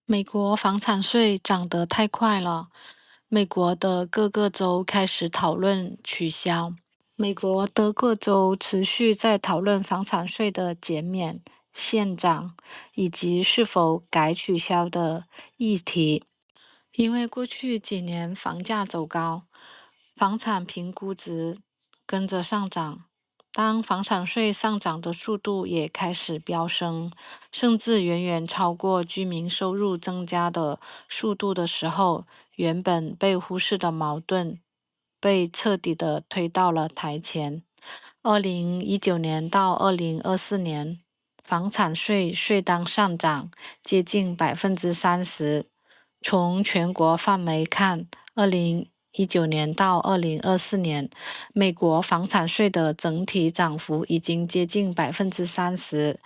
美国房产税涨得太快了，美国的各个州开始讨论取消。美国的各州持续在讨论房产税的减免、现涨以及是否该取消的议题。因为过去几年房价走高，房产评估值跟着上涨。当房产税上涨的速度也开始飙升，甚至远远超过居民收入增加的速度的时候，原本被忽视的矛盾被彻底的推到了台前。2019年到2024年，房产税税单上涨接近30%。从全国范围看，2019年到2024年，美国房产税的整体涨幅已经接近30%。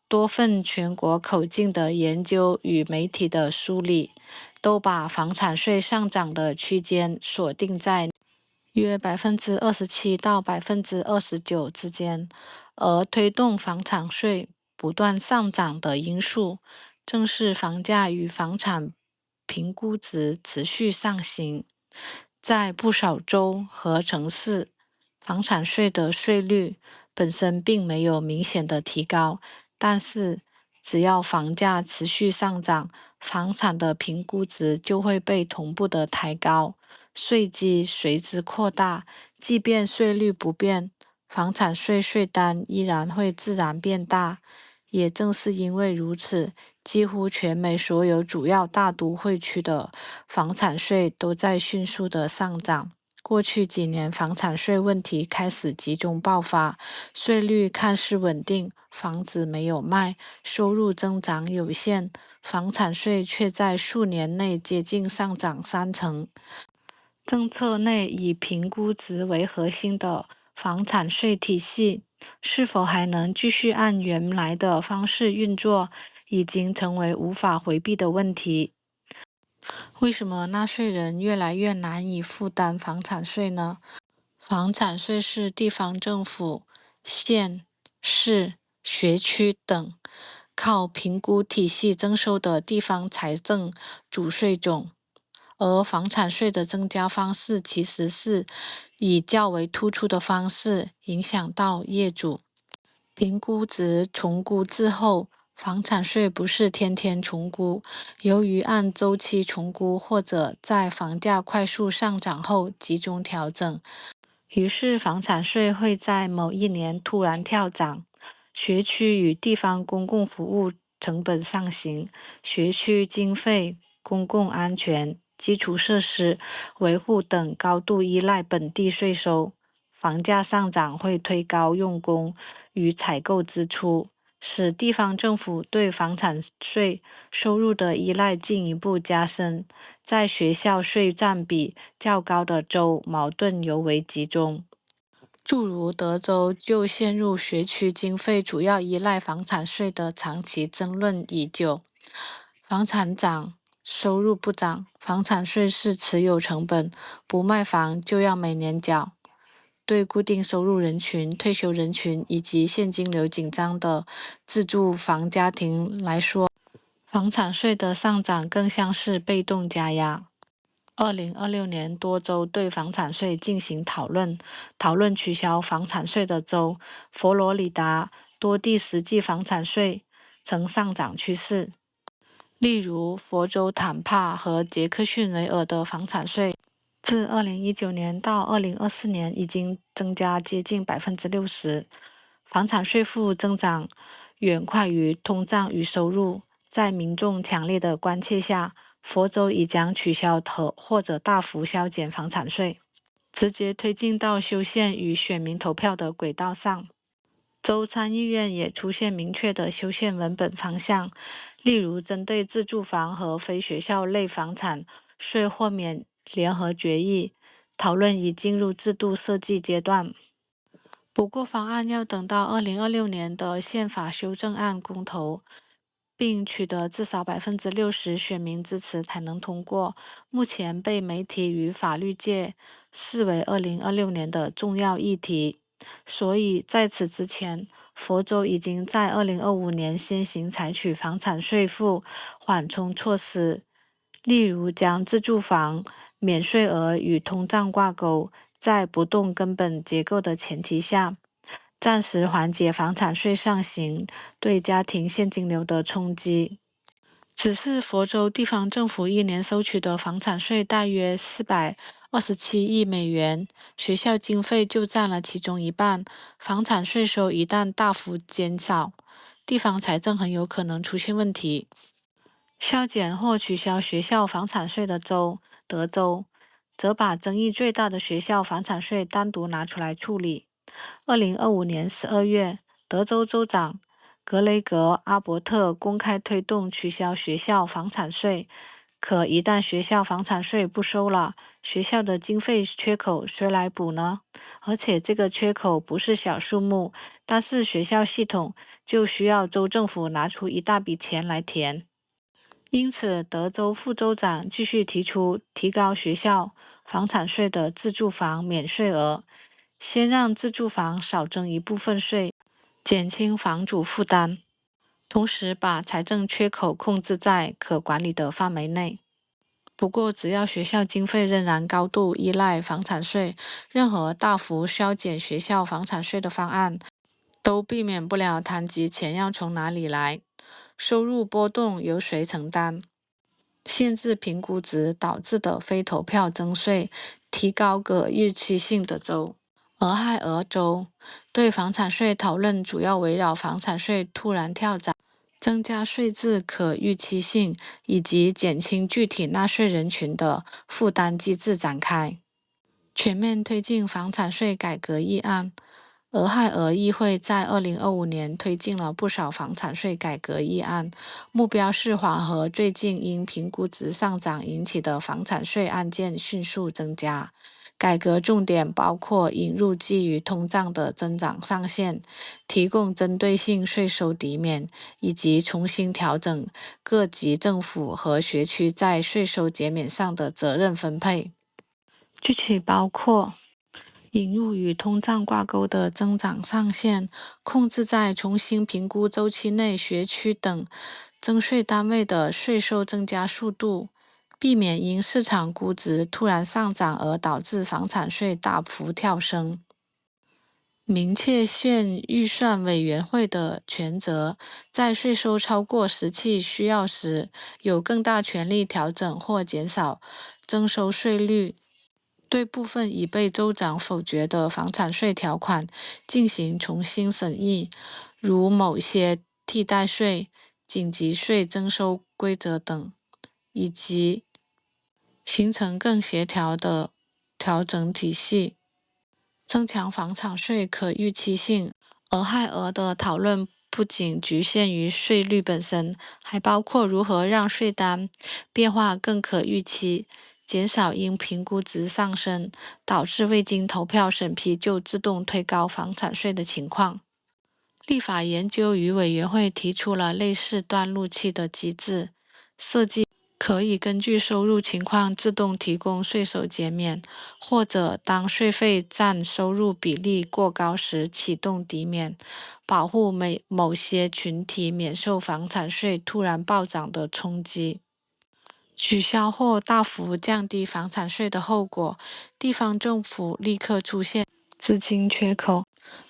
多份全国口径的研究与媒体的梳理，都把房产税上涨的区间锁定在约27%到29%之间，而推动房产税不断上涨的因素，正是房价与房产评估值持续上行。在不少州和城市，房产税的税率本身并没有明显的提高，但是只要房价持续上涨，房产的评估值就会被同步的抬高，税基随之扩大。即便税率不变，房产税税单依然会自然变大。也正是因为如此，几乎全美所有主要大都会区的房产税都在迅速的上涨。过去几年，房产税问题开始集中爆发，税率看似稳定，房子没有卖，收入增长有限，房产税却在数年内接近上涨30%。政策内以评估值为核心的房产税体系，是否还能继续按原来的方式运作，已经成为无法回避的问题。为什么纳税人越来越难以负担房产税呢？房产税是地方政府、县、市、学区等靠评估体系征收的地方财政主税种，而房产税的增加方式其实是以较为突出的方式影响到业主。评估值重估之后，房产税不是天天重估，由于按周期重估或者在房价快速上涨后集中调整，于是房产税会在某一年突然跳涨。学区与地方公共服务成本上行，学区经费、公共安全、基础设施维护等高度依赖本地税收，房价上涨会推高用工与采购支出，使地方政府对房产税收入的依赖进一步加深。在学校税占比较高的州，矛盾尤为集中。诸如德州就陷入学区经费主要依赖房产税的长期争论已久。房产涨，收入不涨，房产税是持有成本，不卖房就要每年缴。对固定收入人群、退休人群以及现金流紧张的自住房家庭来说，房产税的上涨更像是被动加压。2026年，多州对房产税进行讨论，取消房产税的州，佛罗里达多地实际房产税呈上涨趋势。例如，佛州坦帕和杰克逊维尔的房产税，自2019年到2024年已经增加接近60%，房产税负增长远快于通胀与收入。在民众强烈的关切下，佛州已将取消或者大幅削减房产税，直接推进到修宪与选民投票的轨道上。州参议院也出现明确的修宪文本方向，例如针对自住房和非学校类房产税豁免联合决议，讨论已进入制度设计阶段。不过，方案要等到2026年的宪法修正案公投，并取得至少60%选民支持才能通过。目前被媒体与法律界视为2026年的重要议题。所以在此之前，佛州已经在2025年先行采取房产税负缓冲措施，例如将自住房免税额与通胀挂钩，在不动根本结构的前提下，暂时缓解房产税上行对家庭现金流的冲击。只是佛州地方政府一年收取的房产税大约427亿美元，学校经费就占了其中一半。房产税收一旦大幅减少，地方财政很有可能出现问题。削减或取消学校房产税的州，德州，则把争议最大的学校房产税单独拿出来处理。2025年12月，德州州长格雷格·阿伯特公开推动取消学校房产税。可一旦学校房产税不收了，学校的经费缺口谁来补呢？而且这个缺口不是小数目，但是学校系统就需要州政府拿出一大笔钱来填。因此，德州副州长继续提出提高学校房产税的自住房免税额，先让自住房少征一部分税，减轻房主负担，同时把财政缺口控制在可管理的范围内。不过，只要学校经费仍然高度依赖房产税，任何大幅削减学校房产税的方案，都避免不了谈及钱要从哪里来，收入波动由谁承担。限制评估值导致的非投票征税，提高可预期性的州。俄亥俄州对房产税讨论主要围绕房产税突然跳涨、增加税制可预期性以及减轻具体纳税人群的负担机制展开。全面推进房产税改革议案。俄亥俄议会在2025年推进了不少房产税改革议案，目标是缓和最近因评估值上涨引起的房产税案件迅速增加。改革重点包括引入基于通胀的增长上限，提供针对性税收抵免，以及重新调整各级政府和学区在税收减免上的责任分配。具体包括引入与通胀挂钩的增长上限，控制在重新评估周期内学区等征税单位的税收增加速度，避免因市场估值突然上涨而导致房产税大幅跳升。明确县预算委员会的权责，在税收超过实际需要时，有更大权力调整或减少征收税率。对部分已被州长否决的房产税条款进行重新审议，如某些替代税、紧急税征收规则等，以及形成更协调的调整体系，增强房产税可预期性。俄亥俄的讨论不仅局限于税率本身，还包括如何让税单变化更可预期，减少因评估值上升导致未经投票审批就自动推高房产税的情况。立法研究与委员会提出了类似断路器的机制，设计可以根据收入情况自动提供税收减免，或者当税费占收入比例过高时启动抵免，保护某些群体免受房产税突然暴涨的冲击。取消或大幅降低房产税的后果，地方政府立刻出现资金缺口。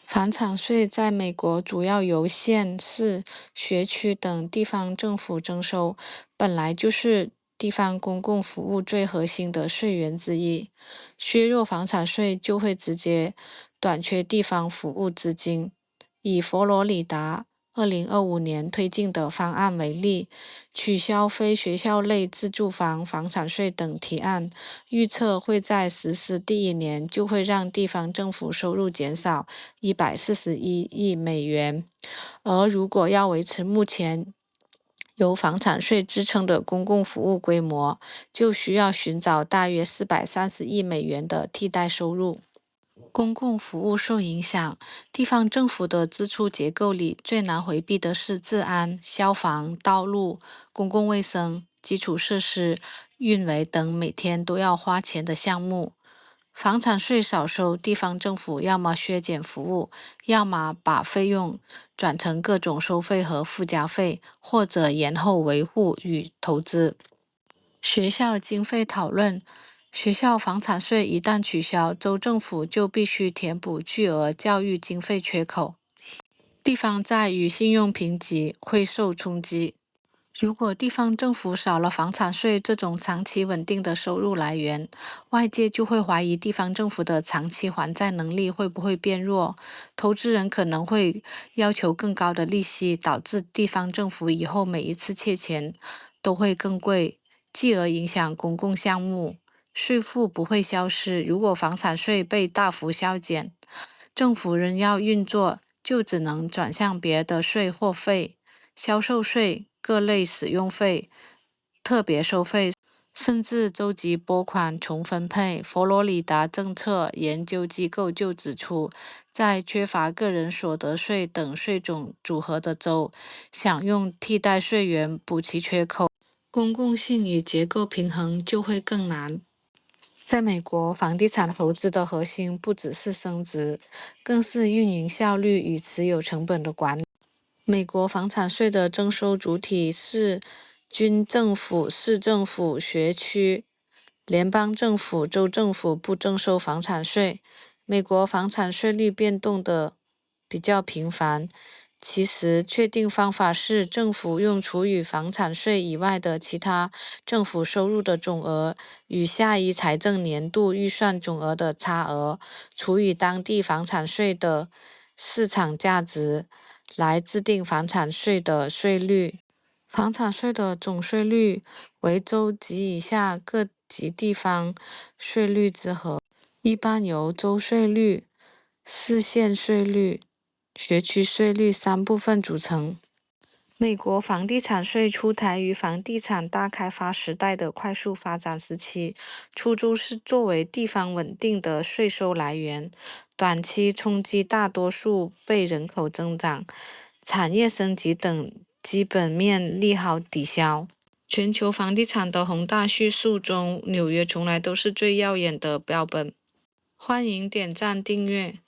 房产税在美国主要由县市、学区等地方政府征收，本来就是地方公共服务最核心的税源之一。削弱房产税就会直接短缺地方服务资金。以佛罗里达2025年推进的方案为例，取消非学校类自住房房产税等提案，预测会在实施第一年就会让地方政府收入减少141亿美元。而如果要维持目前由房产税支撑的公共服务规模，就需要寻找大约430亿美元的替代收入。公共服务受影响，地方政府的支出结构里最难回避的是治安、消防、道路、公共卫生、基础设施、运维等每天都要花钱的项目。房产税少收，地方政府要么削减服务，要么把费用转成各种收费和附加费，或者延后维护与投资。学校经费讨论：学校房产税一旦取消，州政府就必须填补巨额教育经费缺口，地方债与信用评级会受冲击。如果地方政府少了房产税这种长期稳定的收入来源，外界就会怀疑地方政府的长期还债能力会不会变弱。投资人可能会要求更高的利息，导致地方政府以后每一次借钱都会更贵，继而影响公共项目。税负不会消失，如果房产税被大幅削减，政府仍要运作，就只能转向别的税或费。销售税、各类使用费、特别收费，甚至州级拨款重分配。佛罗里达政策研究机构就指出，在缺乏个人所得税等税种组合的州，想用替代税源补齐缺口，公共性与结构平衡就会更难。在美国，房地产投资的核心不只是升值，更是运营效率与持有成本的管理。美国房产税的征收主体是军政府、市政府、学区，联邦政府、州政府不征收房产税。美国房产税率变动的比较频繁，其实确定方法是政府用除以房产税以外的其他政府收入的总额与下一财政年度预算总额的差额，除以当地房产税的市场价值，来制定房产税的税率。房产税的总税率为州及以下各级地方税率之和，一般由州税率、市县税率、学区税率三部分组成。美国房地产税出台于房地产大开发时代的快速发展时期，初衷是作为地方稳定的税收来源，短期冲击大多数被人口增长、产业升级等基本面利好抵消。全球房地产的宏大叙述中，纽约从来都是最耀眼的标本。欢迎点赞订阅。